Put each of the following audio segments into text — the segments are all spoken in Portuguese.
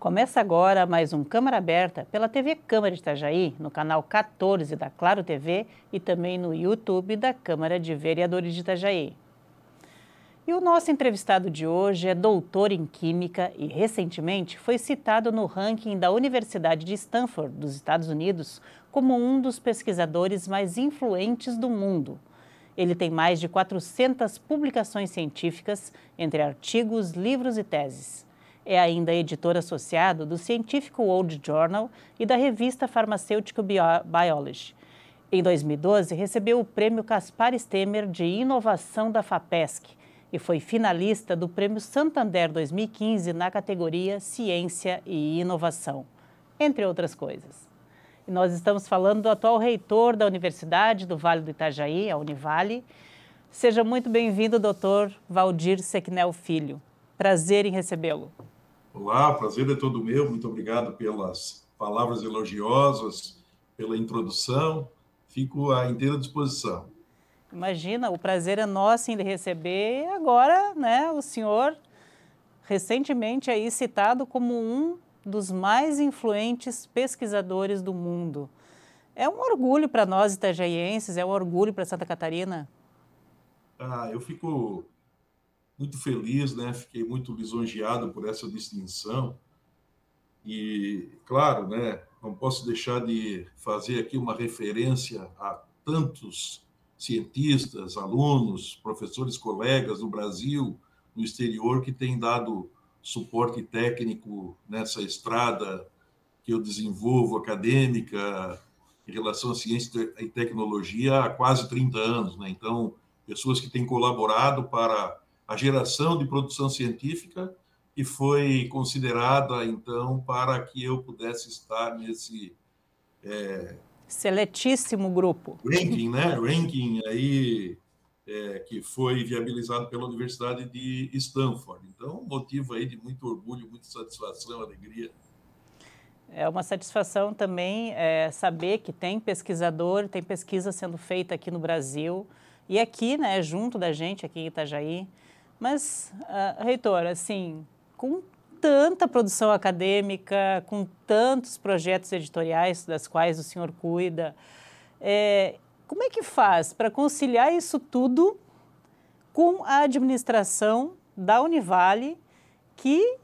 Começa agora mais um Câmara Aberta pela TV Câmara de Itajaí, no canal 14 da Claro TV e também no YouTube da Câmara de Vereadores de Itajaí. E o nosso entrevistado de hoje é doutor em Química e recentemente foi citado no ranking da Universidade de Stanford, dos Estados Unidos, como um dos pesquisadores mais influentes do mundo. Ele tem mais de 400 publicações científicas, entre artigos, livros e teses. É ainda editor associado do Scientific World Journal e da revista Pharmaceutical Biology. Em 2012, recebeu o prêmio Caspar Stemer de Inovação da FAPESC e foi finalista do Prêmio Santander 2015 na categoria Ciência e Inovação, entre outras coisas. E nós estamos falando do atual reitor da Universidade do Vale do Itajaí, a Univale. Seja muito bem-vindo, doutor Valdir Sequinel Filho. Prazer em recebê-lo. Olá, prazer é todo meu. Muito obrigado pelas palavras elogiosas, pela introdução. Fico à inteira disposição. Imagina, o prazer é nosso em lhe receber. Agora, o senhor, recentemente aí citado como um dos mais influentes pesquisadores do mundo. É um orgulho para nós itajaienses, é um orgulho para Santa Catarina? Eu fico muito feliz, Fiquei muito lisonjeado por essa distinção. E, claro, não posso deixar de fazer aqui uma referência a tantos cientistas, alunos, professores, colegas no Brasil, no exterior, que têm dado suporte técnico nessa estrada que eu desenvolvo, acadêmica, em relação à ciência e tecnologia há quase 30 anos. Então, pessoas que têm colaborado para a geração de produção científica que foi considerada, então, para que eu pudesse estar nesse... seletíssimo grupo. Ranking aí, que foi viabilizado pela Universidade de Stanford. Então, motivo aí de muito orgulho, muita satisfação, alegria. É uma satisfação também saber que tem pesquisador, tem pesquisa sendo feita aqui no Brasil e aqui, junto da gente, aqui em Itajaí. Mas, reitor, assim, com tanta produção acadêmica, com tantos projetos editoriais das quais o senhor cuida, como é que faz para conciliar isso tudo com a administração da Univale, que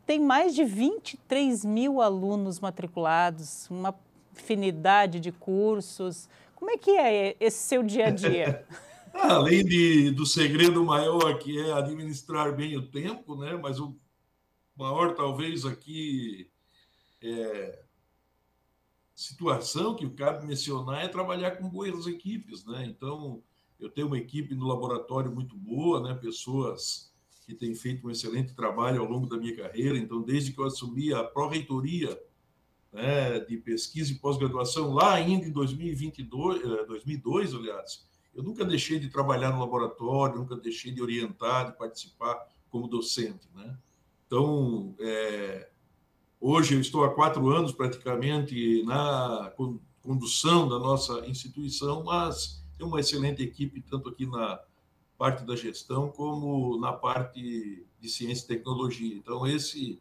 tem mais de 23 mil alunos matriculados, uma infinidade de cursos? Como é que é esse seu dia a dia? Além do segredo maior, que é administrar bem o tempo, mas o maior, talvez, aqui, situação que cabe mencionar é trabalhar com boas equipes. Então, eu tenho uma equipe no laboratório muito boa, pessoas que têm feito um excelente trabalho ao longo da minha carreira. Então, desde que eu assumi a pró-reitoria de pesquisa e pós-graduação, lá ainda em 2002, aliás, eu nunca deixei de trabalhar no laboratório, nunca deixei de orientar, de participar como docente. Então, hoje eu estou há 4 anos praticamente na condução da nossa instituição, mas tem uma excelente equipe, tanto aqui na parte da gestão como na parte de ciência e tecnologia. Então, esses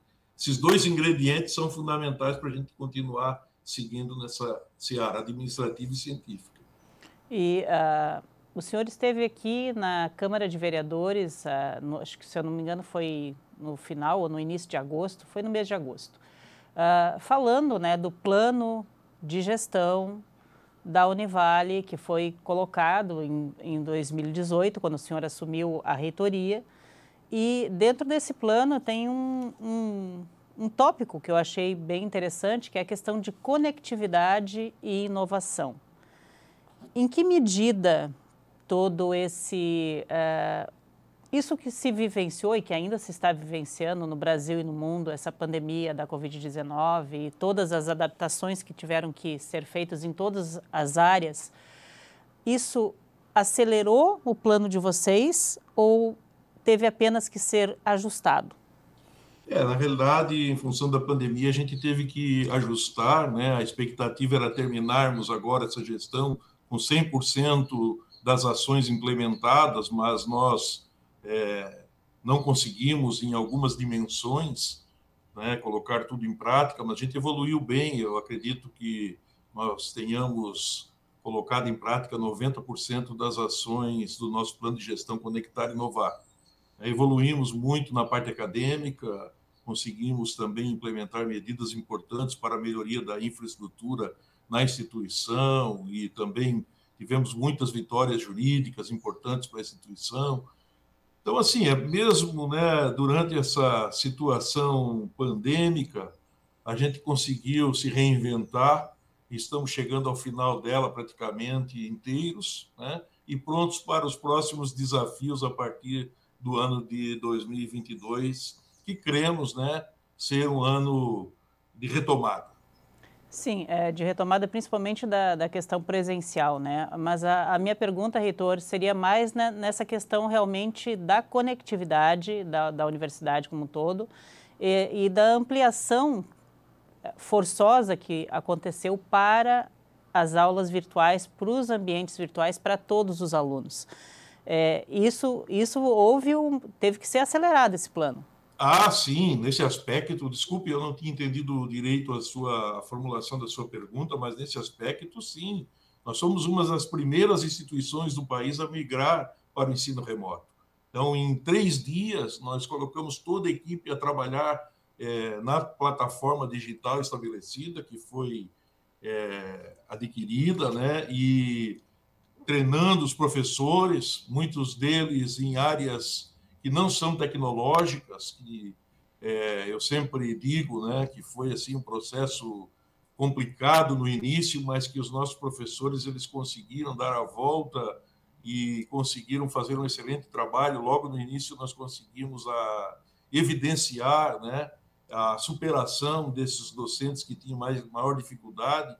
2 ingredientes são fundamentais para a gente continuar seguindo nessa seara administrativa e científica. E o senhor esteve aqui na Câmara de Vereadores, acho que, se eu não me engano, foi no final ou no início de agosto, foi no mês de agosto, falando do plano de gestão da Univale, que foi colocado em 2018, quando o senhor assumiu a reitoria. E dentro desse plano tem um tópico que eu achei bem interessante, que é a questão de conectividade e inovação. Em que medida todo isso que se vivenciou e que ainda se está vivenciando no Brasil e no mundo, essa pandemia da Covid-19 e todas as adaptações que tiveram que ser feitas em todas as áreas, isso acelerou o plano de vocês ou teve apenas que ser ajustado? Na realidade, em função da pandemia, a gente teve que ajustar, A expectativa era terminarmos agora essa gestão com 100% das ações implementadas, mas nós não conseguimos em algumas dimensões, né, colocar tudo em prática, mas a gente evoluiu bem. Eu acredito que nós tenhamos colocado em prática 90% das ações do nosso plano de gestão Conectar e Inovar. Evoluímos muito na parte acadêmica, conseguimos também implementar medidas importantes para a melhoria da infraestrutura na instituição e também tivemos muitas vitórias jurídicas importantes para a instituição. Então, assim, é mesmo, né, durante essa situação pandêmica, a gente conseguiu se reinventar, estamos chegando ao final dela praticamente inteiros, né, e prontos para os próximos desafios a partir do ano de 2022, que cremos, né, ser um ano de retomada. Sim, de retomada principalmente da questão presencial, né? Mas a minha pergunta, reitor, seria mais nessa questão realmente da conectividade da universidade como um todo e da ampliação forçosa que aconteceu para as aulas virtuais, para os ambientes virtuais, para todos os alunos. Isso teve que ser acelerado esse plano. Ah, sim, nesse aspecto, desculpe, eu não tinha entendido direito a formulação da sua pergunta, mas nesse aspecto, sim, nós somos uma das primeiras instituições do país a migrar para o ensino remoto. Então, em 3 dias, nós colocamos toda a equipe a trabalhar na plataforma digital estabelecida, que foi adquirida, né, e treinando os professores, muitos deles em áreas que não são tecnológicas, que eu sempre digo, né, que foi assim um processo complicado no início, mas que os nossos professores eles conseguiram dar a volta e conseguiram fazer um excelente trabalho. Logo no início nós conseguimos evidenciar, né, a superação desses docentes que tinham maior dificuldade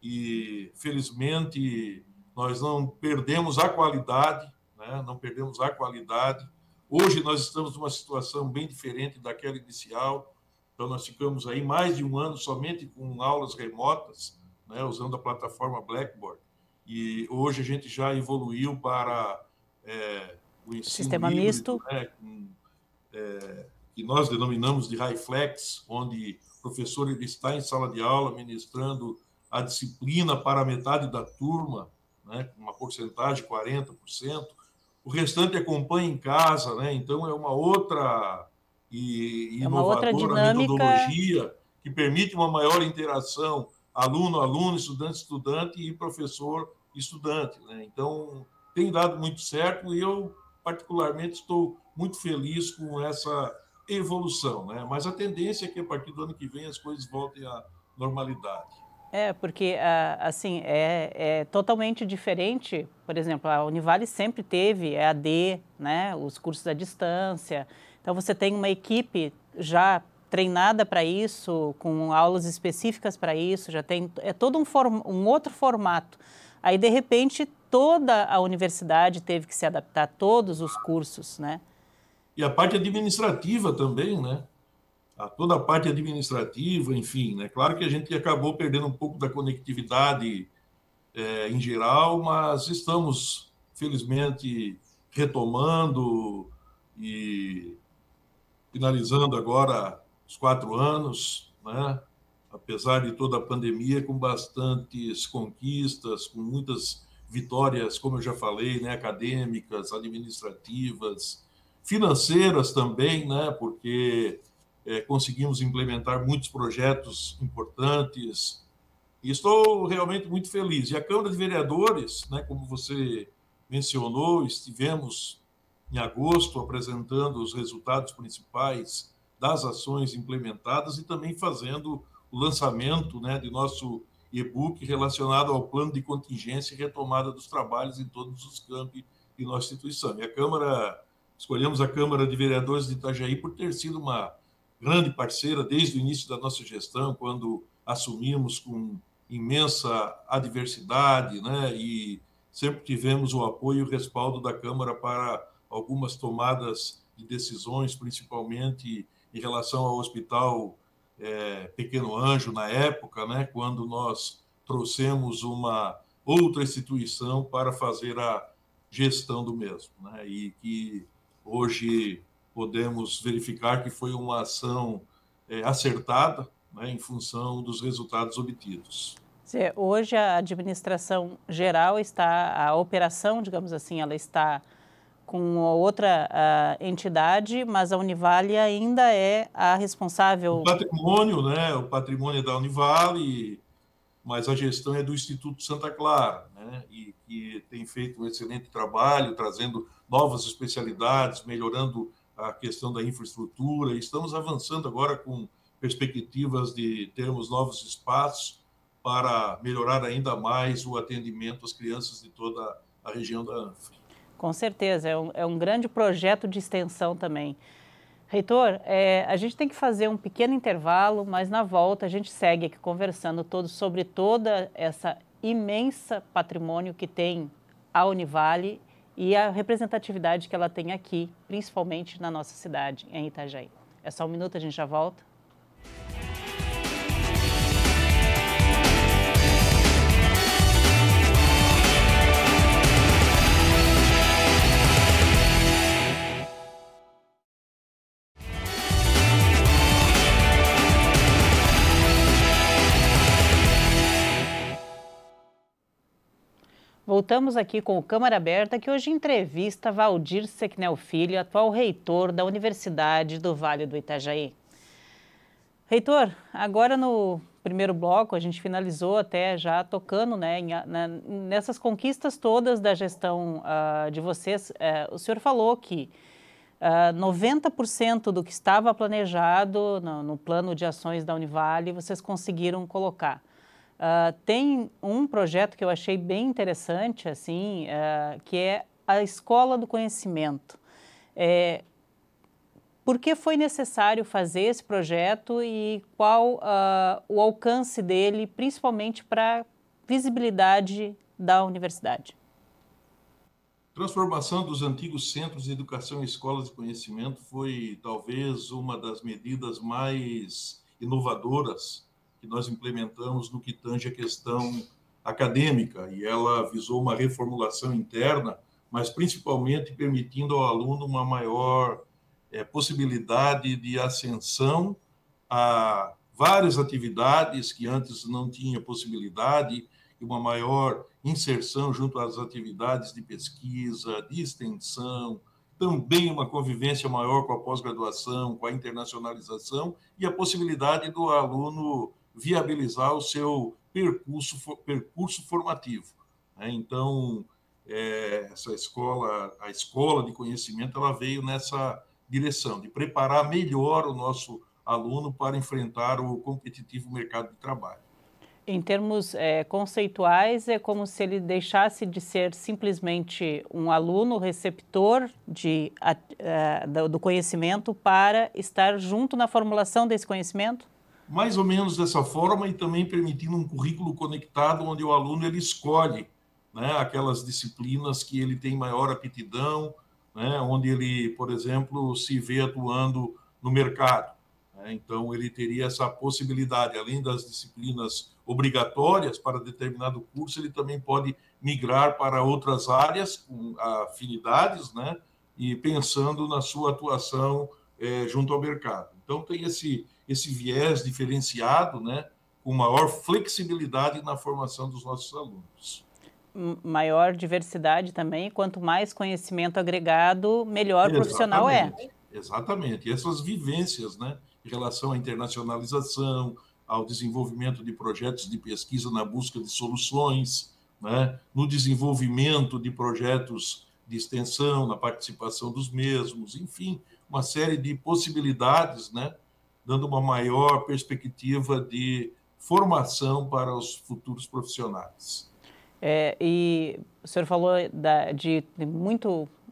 e felizmente nós não perdemos a qualidade, né, não perdemos a qualidade. Hoje nós estamos numa situação bem diferente daquela inicial, então nós ficamos aí mais de um ano somente com aulas remotas, né, usando a plataforma Blackboard, e hoje a gente já evoluiu para o ensino Sistema híbrido, misto, né, que nós denominamos de High Flex, onde o professor ele está em sala de aula ministrando a disciplina para metade da turma, né, com uma porcentagem de 40%, o restante acompanha em casa, né? Então é uma outra e é uma outra inovadora dinâmica. metodologia que permite uma maior interação aluno-aluno, estudante-estudante e professor-estudante, né? Então tem dado muito certo e eu particularmente estou muito feliz com essa evolução, né? Mas a tendência é que a partir do ano que vem as coisas voltem à normalidade. Porque, assim, é totalmente diferente. Por exemplo, a Univale sempre teve EAD, né, os cursos à distância. Então, você tem uma equipe já treinada para isso, com aulas específicas para isso, já tem, todo um outro formato. Aí, de repente, toda a universidade teve que se adaptar a todos os cursos, né? E a parte administrativa também, né? Toda a parte administrativa, enfim, né? Claro que a gente acabou perdendo um pouco da conectividade em geral, mas estamos, felizmente, retomando e finalizando agora os 4 anos, né? Apesar de toda a pandemia, com bastantes conquistas, com muitas vitórias, como eu já falei, né? Acadêmicas, administrativas, financeiras também, né? Porque conseguimos implementar muitos projetos importantes e estou realmente muito feliz. E a Câmara de Vereadores, né, como você mencionou, estivemos em agosto apresentando os resultados principais das ações implementadas e também fazendo o lançamento, né, de nosso e-book relacionado ao plano de contingência e retomada dos trabalhos em todos os campi de nossa instituição. E escolhemos a Câmara de Vereadores de Itajaí por ter sido uma grande parceira desde o início da nossa gestão, quando assumimos com imensa adversidade, né? E sempre tivemos o apoio e o respaldo da Câmara para algumas tomadas de decisões, principalmente em relação ao Hospital Pequeno Anjo, na época, né? Quando nós trouxemos uma outra instituição para fazer a gestão do mesmo, né? E que hoje podemos verificar que foi uma ação acertada, né, em função dos resultados obtidos. Hoje a administração geral está, a operação, digamos assim, ela está com outra entidade, mas a Univale ainda é a responsável. O patrimônio, né, o patrimônio é da Univale, mas a gestão é do Instituto Santa Clara, né, e que tem feito um excelente trabalho, trazendo novas especialidades, melhorando a questão da infraestrutura. Estamos avançando agora com perspectivas de termos novos espaços para melhorar ainda mais o atendimento às crianças de toda a região da ANFRE. Com certeza, é um grande projeto de extensão também. Reitor, a gente tem que fazer um pequeno intervalo, mas na volta a gente segue aqui conversando todos sobre toda essa imensa patrimônio que tem a Univale e a representatividade que ela tem aqui, principalmente na nossa cidade, em Itajaí. É só um minuto, a gente já volta. Voltamos aqui com o Câmara Aberta, que hoje entrevista Valdir Sequinel Filho, atual reitor da Universidade do Vale do Itajaí. Reitor, agora no primeiro bloco, a gente finalizou até já tocando, né, nessas conquistas todas da gestão de vocês. O senhor falou que 90% do que estava planejado no plano de ações da Univale, vocês conseguiram colocar. Tem um projeto que eu achei bem interessante, assim, que é a Escola do Conhecimento. Por que foi necessário fazer esse projeto e qual o alcance dele, principalmente para a visibilidade da universidade? Transformação dos antigos centros de educação e escolas de conhecimento foi talvez uma das medidas mais inovadoras que nós implementamos no que tange a questão acadêmica, e ela visou uma reformulação interna, mas principalmente permitindo ao aluno uma maior possibilidade de ascensão a várias atividades que antes não tinha possibilidade, e uma maior inserção junto às atividades de pesquisa, de extensão, também uma convivência maior com a pós-graduação, com a internacionalização e a possibilidade do aluno viabilizar o seu percurso formativo. Então, essa escola, a escola de conhecimento, ela veio nessa direção de preparar melhor o nosso aluno para enfrentar o competitivo mercado de trabalho. Em termos conceituais, é como se ele deixasse de ser simplesmente um aluno receptor do conhecimento para estar junto na formulação desse conhecimento? Mais ou menos dessa forma, e também permitindo um currículo conectado onde o aluno ele escolhe, né, aquelas disciplinas que ele tem maior aptidão, né, onde ele, por exemplo, se vê atuando no mercado. Então, ele teria essa possibilidade, além das disciplinas obrigatórias para determinado curso, ele também pode migrar para outras áreas com afinidades, né, e pensando na sua atuação junto ao mercado. Então, tem esse viés diferenciado, né, com maior flexibilidade na formação dos nossos alunos. Maior diversidade também, quanto mais conhecimento agregado, melhor profissional é. Exatamente. E essas vivências, né, em relação à internacionalização, ao desenvolvimento de projetos de pesquisa na busca de soluções, né, no desenvolvimento de projetos de extensão, na participação dos mesmos, enfim, uma série de possibilidades, né, dando uma maior perspectiva de formação para os futuros profissionais. E o senhor falou de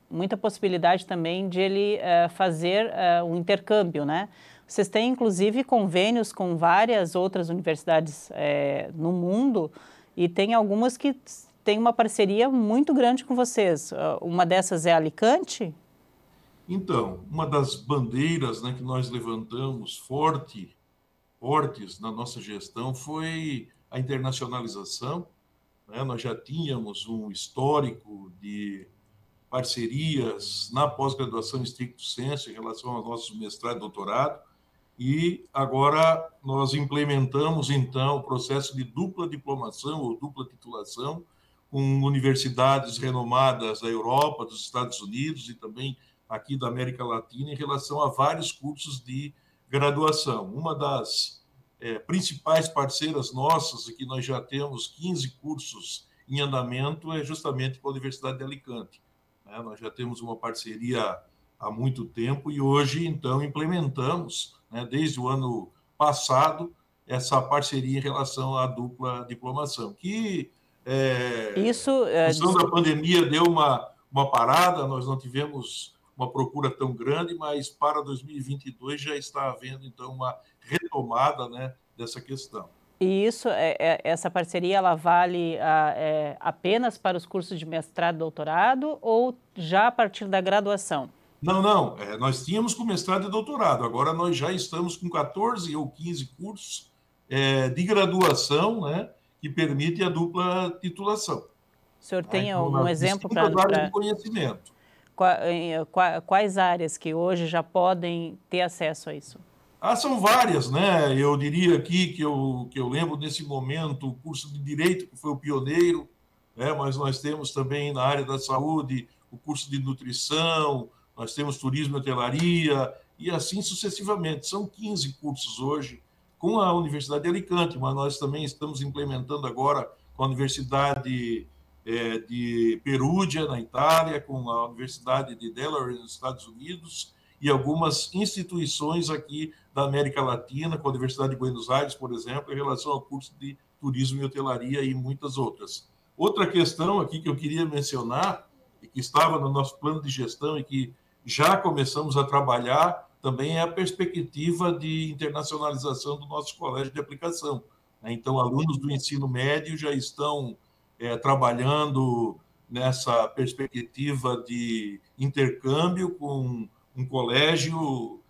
muita possibilidade também de ele fazer um intercâmbio, né? Vocês têm, inclusive, convênios com várias outras universidades no mundo e tem algumas que têm uma parceria muito grande com vocês. Uma dessas é Alicante? Então, uma das bandeiras, né, que nós levantamos fortes na nossa gestão foi a internacionalização. Né? Nós já tínhamos um histórico de parcerias na pós-graduação estricto sensu em relação aos nossos mestrado e doutorado, e agora nós implementamos, então, o processo de dupla diplomação ou dupla titulação com universidades renomadas da Europa, dos Estados Unidos e também aqui da América Latina em relação a vários cursos de graduação. Uma das principais parceiras nossas, e que nós já temos 15 cursos em andamento, é justamente com a Universidade de Alicante. Nós já temos uma parceria há muito tempo e hoje, então, implementamos, desde o ano passado, essa parceria em relação à dupla diplomação, que, em função da pandemia, deu uma parada, nós não tivemos uma procura tão grande, mas para 2022 já está havendo, então, uma retomada, dessa questão. E isso, essa parceria, ela vale apenas para os cursos de mestrado e doutorado ou já a partir da graduação? Não. Nós tínhamos com mestrado e doutorado. Agora nós já estamos com 14 ou 15 cursos de graduação, que permite a dupla titulação. O senhor tem então, um exemplo para... áreas de conhecimento. Quais áreas que hoje já podem ter acesso a isso? São várias, Eu diria aqui que eu lembro nesse momento o curso de Direito, que foi o pioneiro, mas nós temos também na área da saúde o curso de Nutrição, nós temos Turismo e Hotelaria, e assim sucessivamente. São 15 cursos hoje com a Universidade de Alicante, mas nós também estamos implementando agora com a Universidade de Perugia, na Itália, com a Universidade de Delaware, nos Estados Unidos, e algumas instituições aqui da América Latina, com a Universidade de Buenos Aires, por exemplo, em relação ao curso de Turismo e Hotelaria e muitas outras. Outra questão aqui que eu queria mencionar, e que estava no nosso plano de gestão e que já começamos a trabalhar, também é a perspectiva de internacionalização do nosso colégio de aplicação. Então, alunos do ensino médio já estão trabalhando nessa perspectiva de intercâmbio com um colégio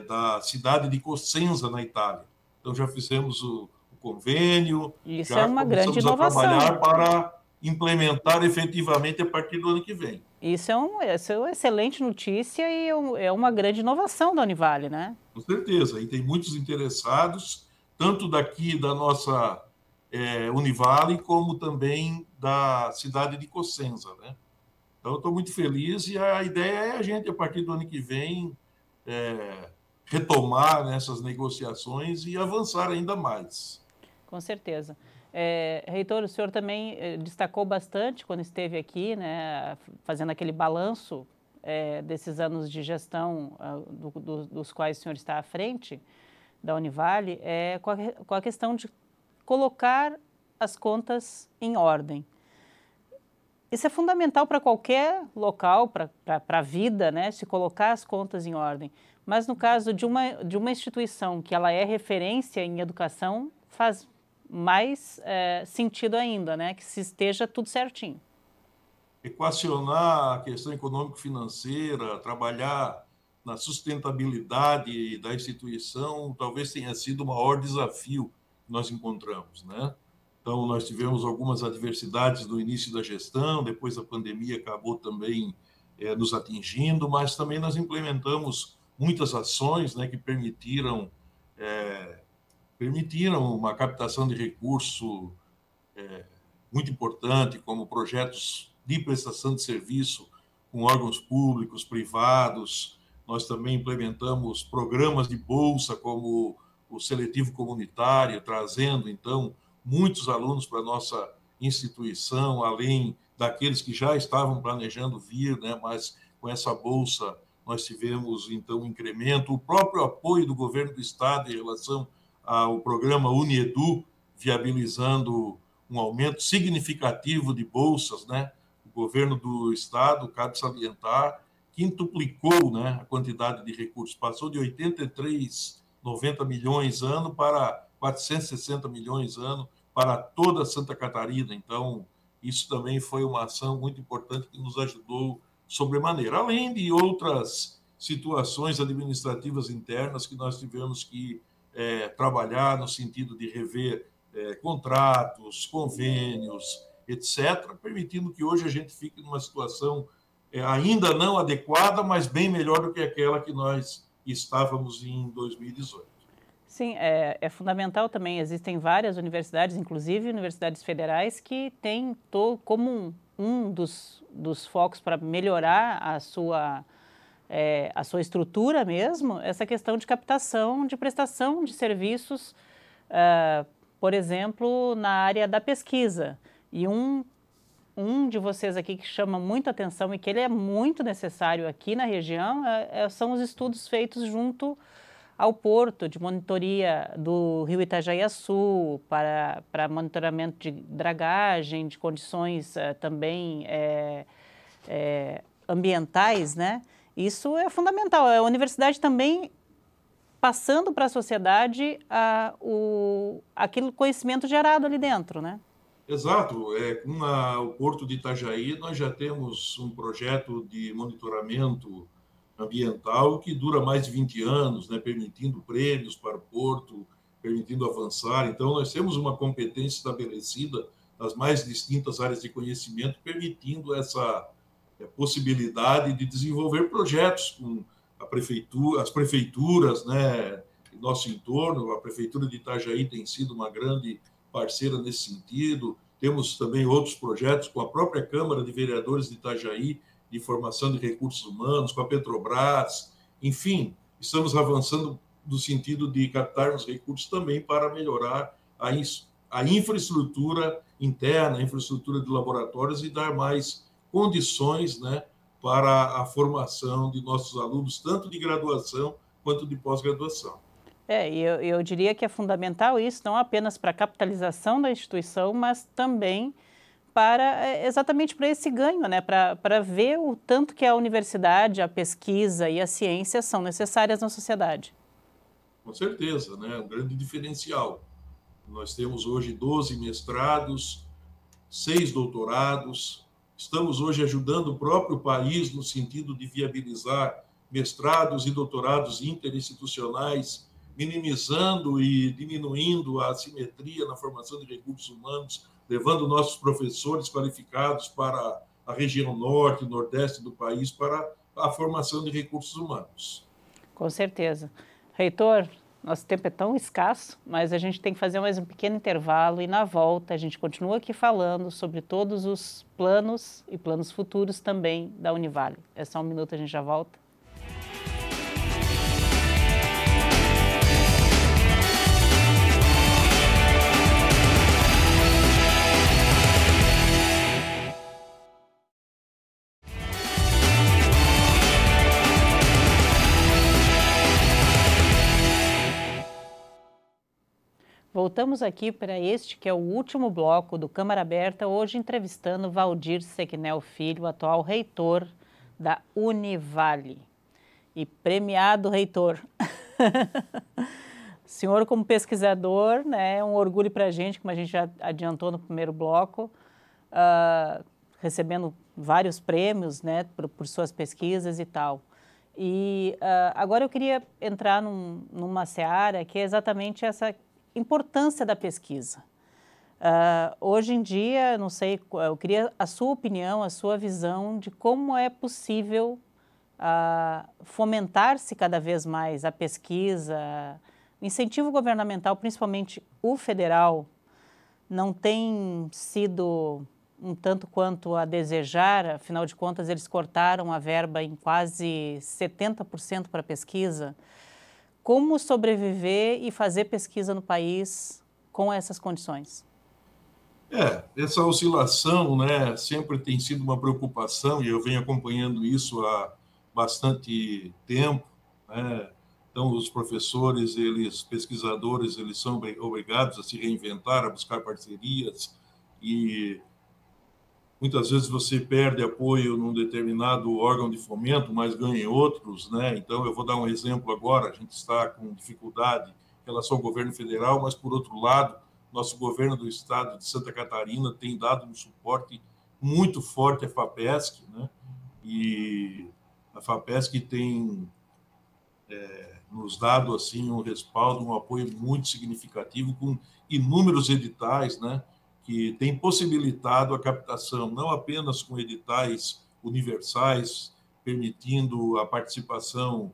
da cidade de Cosenza, na Itália. Então, já fizemos o convênio. Isso já é uma grande inovação. A trabalhar para implementar efetivamente a partir do ano que vem. Isso é uma excelente notícia e é uma grande inovação da Univale, né? Com certeza. E tem muitos interessados, tanto daqui da nossa Univale, como também da cidade de Cosenza, Então, eu estou muito feliz e a ideia é a gente, a partir do ano que vem, retomar nessas negociações e avançar ainda mais. Com certeza. Reitor, o senhor também destacou bastante quando esteve aqui, fazendo aquele balanço desses anos de gestão dos quais o senhor está à frente da Univale, com a questão de colocar as contas em ordem. Isso é fundamental para qualquer local, para a vida, se colocar as contas em ordem. Mas no caso de uma instituição que ela é referência em educação, faz mais sentido ainda, que se esteja tudo certinho. Equacionar a questão econômico-financeira, trabalhar na sustentabilidade da instituição, talvez tenha sido o maior desafio que nós encontramos, Então, nós tivemos algumas adversidades no início da gestão, depois a pandemia acabou também nos atingindo, mas também nós implementamos muitas ações que permitiram uma captação de recurso muito importante, como projetos de prestação de serviço com órgãos públicos, privados. Nós também implementamos programas de bolsa, como o seletivo comunitário, trazendo, então, muitos alunos para a nossa instituição, além daqueles que já estavam planejando vir, mas com essa bolsa nós tivemos, então, um incremento. O próprio apoio do governo do Estado em relação ao programa Uniedu, viabilizando um aumento significativo de bolsas, O governo do Estado, cabe salientar, quintuplicou a quantidade de recursos, passou de 90 milhões ano para 460 milhões ano para toda Santa Catarina. Então, isso também foi uma ação muito importante que nos ajudou sobremaneira, além de outras situações administrativas internas que nós tivemos que trabalhar no sentido de rever contratos, convênios, etc., permitindo que hoje a gente fique numa situação ainda não adequada, mas bem melhor do que aquela que nós e estávamos em 2018. Sim, é fundamental também. Existem várias universidades, inclusive universidades federais, que têm como um dos focos para melhorar a sua estrutura mesmo, essa questão de captação, de prestação de serviços, por exemplo, na área da pesquisa. E um de vocês aqui que chama muito atenção e que ele é muito necessário aqui na região são os estudos feitos junto ao porto de monitoria do rio Itajaí-Açu para monitoramento de dragagem, de condições também ambientais, né? Isso é fundamental. A universidade também passando para a sociedade aquele conhecimento gerado ali dentro, né? Exato. Com o Porto de Itajaí, nós já temos um projeto de monitoramento ambiental que dura mais de 20 anos, né, permitindo prêmios para o Porto, permitindo avançar. Então, nós temos uma competência estabelecida nas mais distintas áreas de conhecimento, permitindo essa possibilidade de desenvolver projetos com as prefeituras, né, em nosso entorno. A Prefeitura de Itajaí tem sido uma grande parceira nesse sentido. Temos também outros projetos com a própria Câmara de Vereadores de Itajaí, de formação de recursos humanos, com a Petrobras. Enfim, estamos avançando no sentido de captarmos recursos também para melhorar a infraestrutura interna, a infraestrutura de laboratórios e dar mais condições, né, para a formação de nossos alunos, tanto de graduação quanto de pós-graduação. Eu diria que é fundamental isso, não apenas para a capitalização da instituição, mas também exatamente para esse ganho, né? Para ver o tanto que a universidade, a pesquisa e a ciência são necessárias na sociedade. Com certeza, né? Um grande diferencial. Nós temos hoje 12 mestrados, 6 doutorados. Estamos hoje ajudando o próprio país no sentido de viabilizar mestrados e doutorados interinstitucionais, minimizando e diminuindo a assimetria na formação de recursos humanos, levando nossos professores qualificados para a região norte e nordeste do país para a formação de recursos humanos. Com certeza. Reitor, nosso tempo é tão escasso, mas a gente tem que fazer mais um pequeno intervalo e na volta a gente continua aqui falando sobre todos os planos e planos futuros também da Univale. É só um minuto, a gente já volta. Voltamos aqui para este que é o último bloco do Câmara Aberta, hoje entrevistando Valdir Sequinel Filho, atual reitor da Univale e premiado reitor. O senhor como pesquisador, né, é um orgulho para a gente, como a gente já adiantou no primeiro bloco, recebendo vários prêmios, né, por suas pesquisas e tal. E agora eu queria entrar numa seara que é exatamente essa importância da pesquisa. Hoje em dia, não sei, eu queria a sua opinião, a sua visão de como é possível fomentar-se cada vez mais a pesquisa, incentivo governamental, principalmente o federal, não tem sido um tanto quanto a desejar, afinal de contas eles cortaram a verba em quase 70% para pesquisa. Como sobreviver e fazer pesquisa no país com essas condições? Essa oscilação, né, sempre tem sido uma preocupação e eu venho acompanhando isso há bastante tempo, né? Então, os professores, pesquisadores, eles são obrigados a se reinventar, a buscar parcerias e muitas vezes você perde apoio num determinado órgão de fomento, mas ganha em outros, né? Então, eu vou dar um exemplo agora. A gente está com dificuldade em relação ao governo federal, mas, por outro lado, nosso governo do estado de Santa Catarina tem dado um suporte muito forte à FAPESC, né? E a FAPESC tem nos dado assim um respaldo, um apoio muito significativo, com inúmeros editais, né? Que tem possibilitado a captação, não apenas com editais universais, permitindo a participação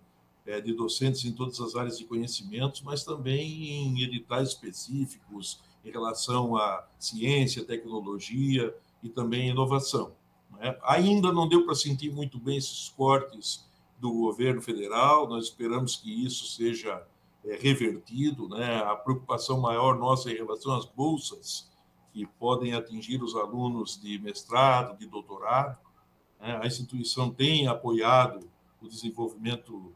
de docentes em todas as áreas de conhecimentos, mas também em editais específicos em relação à ciência, tecnologia e também inovação. Né? Ainda não deu para sentir muito bem esses cortes do governo federal, nós esperamos que isso seja revertido, né? A preocupação maior nossa em relação às bolsas que podem atingir os alunos de mestrado, de doutorado, né? A instituição tem apoiado o desenvolvimento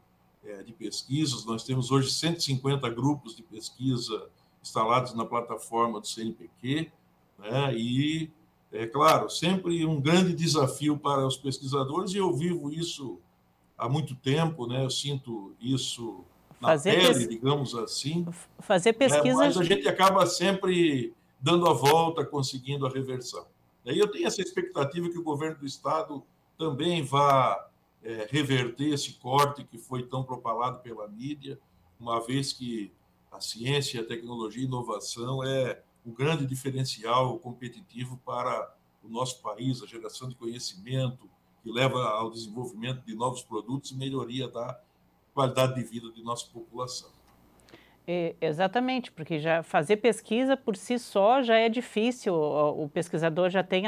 de pesquisas, nós temos hoje 150 grupos de pesquisa instalados na plataforma do CNPq, né? E, é claro, sempre um grande desafio para os pesquisadores, e eu vivo isso há muito tempo, né? Eu sinto isso na pele, digamos assim. Fazer pesquisas... Mas a gente acaba sempre dando a volta, conseguindo a reversão. E eu tenho essa expectativa que o governo do Estado também vá reverter esse corte que foi tão propalado pela mídia, uma vez que a ciência, a tecnologia e a inovação é o grande diferencial competitivo para o nosso país, a geração de conhecimento, que leva ao desenvolvimento de novos produtos e melhoria da qualidade de vida de nossa população. Exatamente, porque já fazer pesquisa por si só já é difícil, o pesquisador já tem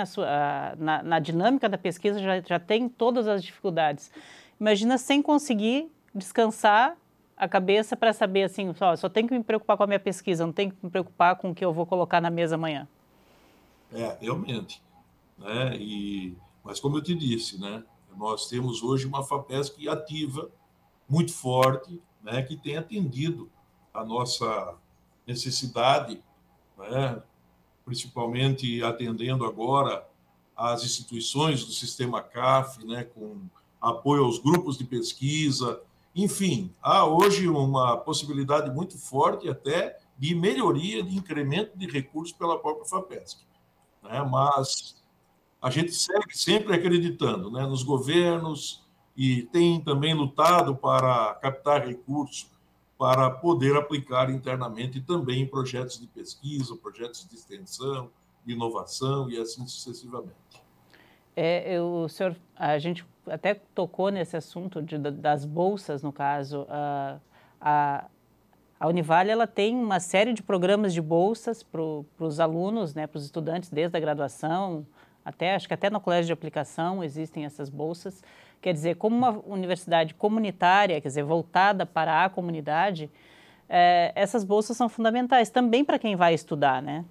na dinâmica da pesquisa já tem todas as dificuldades. Imagina sem conseguir descansar a cabeça para saber assim, só tenho que me preocupar com a minha pesquisa, não tenho que me preocupar com o que eu vou colocar na mesa amanhã. Realmente. Né? Mas como eu te disse, né? Nós temos hoje uma FAPESC ativa, muito forte, né? Que tem atendido a nossa necessidade, né? Principalmente atendendo agora as instituições do sistema CAF, né? Com apoio aos grupos de pesquisa. Enfim, há hoje uma possibilidade muito forte até de melhoria, de incremento de recursos pela própria FAPESC. Né? Mas a gente segue sempre acreditando, né, nos governos, e tem também lutado para captar recursos para poder aplicar internamente também em projetos de pesquisa, projetos de extensão, de inovação e assim sucessivamente. A gente até tocou nesse assunto das bolsas, no caso. A Univale ela tem uma série de programas de bolsas para os alunos, né, para os estudantes, desde a graduação, acho que até no colégio de aplicação existem essas bolsas. Quer dizer, como uma universidade comunitária, quer dizer, voltada para a comunidade, essas bolsas são fundamentais também para quem vai estudar, né?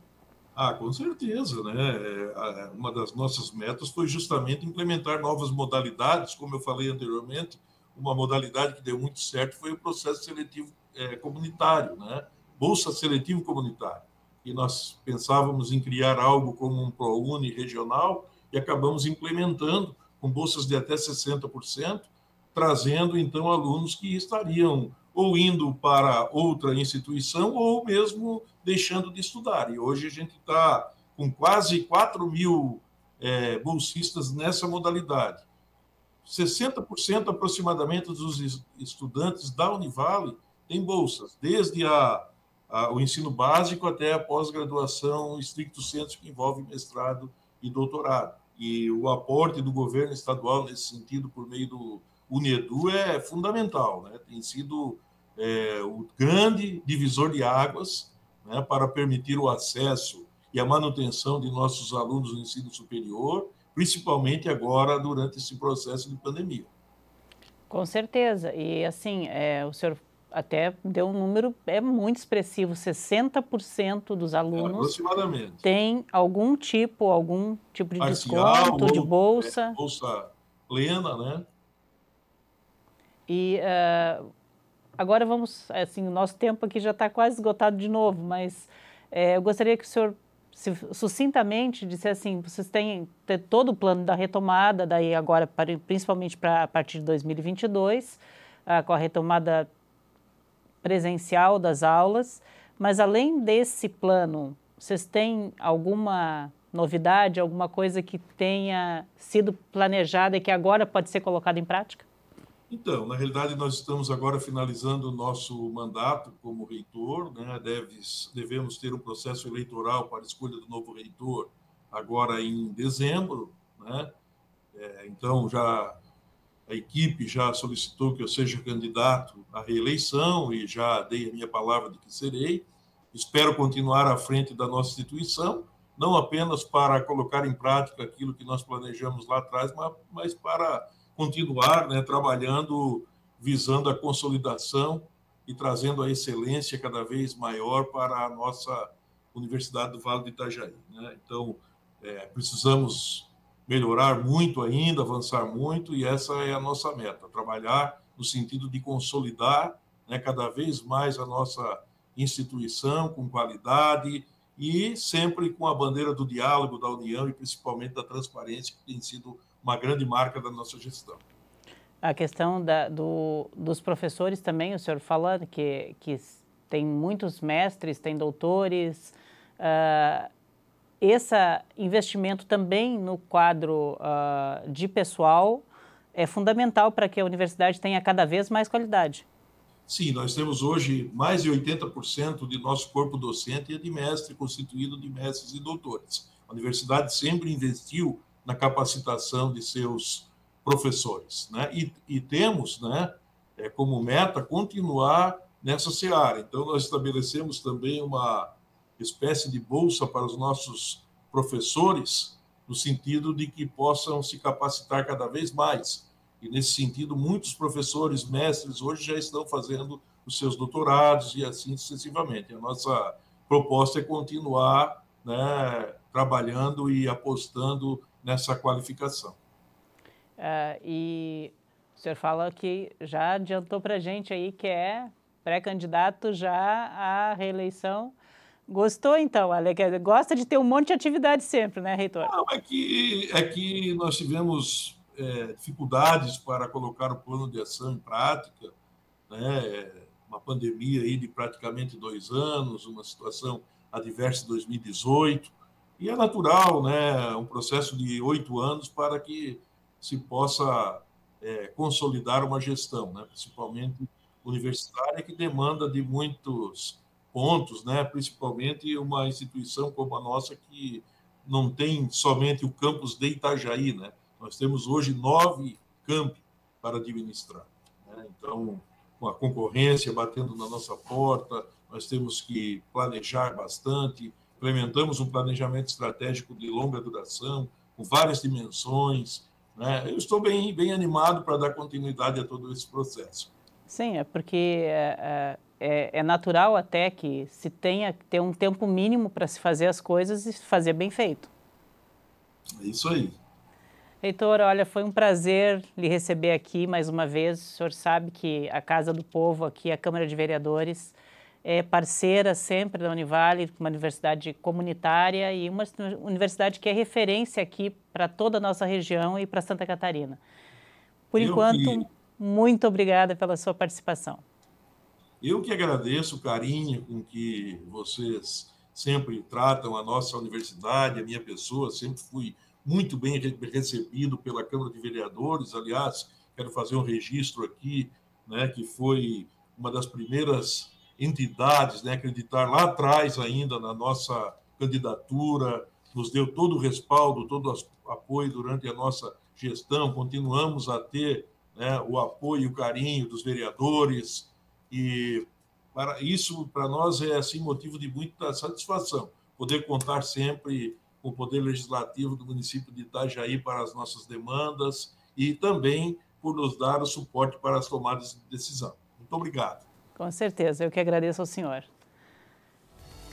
Com certeza, né? Uma das nossas metas foi justamente implementar novas modalidades, como eu falei anteriormente. Uma modalidade que deu muito certo foi o processo seletivo comunitário, né? Bolsa seletivo comunitário. E nós pensávamos em criar algo como um ProUni regional e acabamos implementando com bolsas de até 60%, trazendo então alunos que estariam ou indo para outra instituição ou mesmo deixando de estudar. E hoje a gente está com quase 4 mil bolsistas nessa modalidade. 60% aproximadamente dos estudantes da Univale têm bolsas, desde o ensino básico até a pós-graduação estricto sensu, que envolve mestrado e doutorado. E o aporte do governo estadual nesse sentido, por meio do UNEDU, é fundamental, né? Tem sido o grande divisor de águas, né, para permitir o acesso e a manutenção de nossos alunos no ensino superior, principalmente agora durante esse processo de pandemia. Com certeza. E assim, o senhor até deu um número muito expressivo, 60% dos alunos tem algum tipo de parcial, desconto, de bolsa. Bolsa plena, né? E agora vamos, assim, o nosso tempo aqui já está quase esgotado de novo, mas eu gostaria que o senhor sucintamente dissesse assim, vocês têm todo o plano da retomada, daí agora, principalmente a partir de 2022, com a retomada presencial das aulas, mas além desse plano, vocês têm alguma novidade, alguma coisa que tenha sido planejada e que agora pode ser colocada em prática? Então, na realidade, nós estamos agora finalizando o nosso mandato como reitor, né? Devemos ter um processo eleitoral para a escolha do novo reitor agora em dezembro, né? Então, já a equipe já solicitou que eu seja candidato à reeleição e já dei a minha palavra de que serei. Espero continuar à frente da nossa instituição, não apenas para colocar em prática aquilo que nós planejamos lá atrás, mas para continuar, né, trabalhando, visando a consolidação e trazendo a excelência cada vez maior para a nossa Universidade do Vale do Itajaí, né? Então, precisamos melhorar muito ainda, avançar muito, e essa é a nossa meta, trabalhar no sentido de consolidar, né, cada vez mais a nossa instituição com qualidade e sempre com a bandeira do diálogo, da união e principalmente da transparência, que tem sido uma grande marca da nossa gestão. A questão dos professores também, o senhor fala que tem muitos mestres, tem doutores, esse investimento também no quadro de pessoal é fundamental para que a universidade tenha cada vez mais qualidade. Sim, nós temos hoje mais de 80% de nosso corpo docente é de mestre, constituído de mestres e doutores. A universidade sempre investiu na capacitação de seus professores, né? E temos, né, como meta continuar nessa seara. Então, nós estabelecemos também uma espécie de bolsa para os nossos professores, no sentido de que possam se capacitar cada vez mais. E, nesse sentido, muitos professores, mestres, hoje já estão fazendo os seus doutorados e assim sucessivamente. A nossa proposta é continuar, né, trabalhando e apostando nessa qualificação. E o senhor fala que já adiantou para a gente aí que é pré-candidato já à reeleição. Gostou, então, Ale? Gosta de ter um monte de atividade sempre, né, reitor? Não, é que nós tivemos dificuldades para colocar o plano de ação em prática, né? Uma pandemia aí de praticamente 2 anos, uma situação adversa em 2018, e é natural, né, um processo de 8 anos para que se possa consolidar uma gestão, né, principalmente universitária, que demanda de muitos pontos, né, principalmente uma instituição como a nossa, que não tem somente o campus de Itajaí, né? Nós temos hoje 9 campi para administrar, né? Então, com a concorrência batendo na nossa porta, nós temos que planejar bastante, implementamos um planejamento estratégico de longa duração, com várias dimensões, né? Eu estou bem animado para dar continuidade a todo esse processo. Sim, é porque é natural até que se tenha que ter um tempo mínimo para se fazer as coisas e fazer bem feito. É isso aí. Reitor, olha, foi um prazer lhe receber aqui mais uma vez. O senhor sabe que a Casa do Povo, aqui a Câmara de Vereadores, é parceira sempre da Univale, uma universidade comunitária e uma universidade que é referência aqui para toda a nossa região e para Santa Catarina. Por enquanto, muito obrigada pela sua participação. Eu que agradeço o carinho com que vocês sempre tratam a nossa universidade, a minha pessoa. Sempre fui muito bem recebido pela Câmara de Vereadores. Aliás, quero fazer um registro aqui, né, que foi uma das primeiras entidades, né, acreditar lá atrás ainda na nossa candidatura, nos deu todo o respaldo, todo o apoio durante a nossa gestão. Continuamos a ter, né, o apoio e o carinho dos vereadores, e para nós é assim motivo de muita satisfação poder contar sempre com o Poder Legislativo do município de Itajaí para as nossas demandas e também por nos dar o suporte para as tomadas de decisão. Muito obrigado. Com certeza, eu que agradeço ao senhor.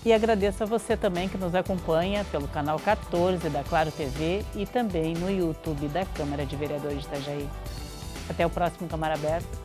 E agradeço a você também que nos acompanha pelo canal 14 da Claro TV e também no YouTube da Câmara de Vereadores de Itajaí. Até o próximo Câmara Aberta.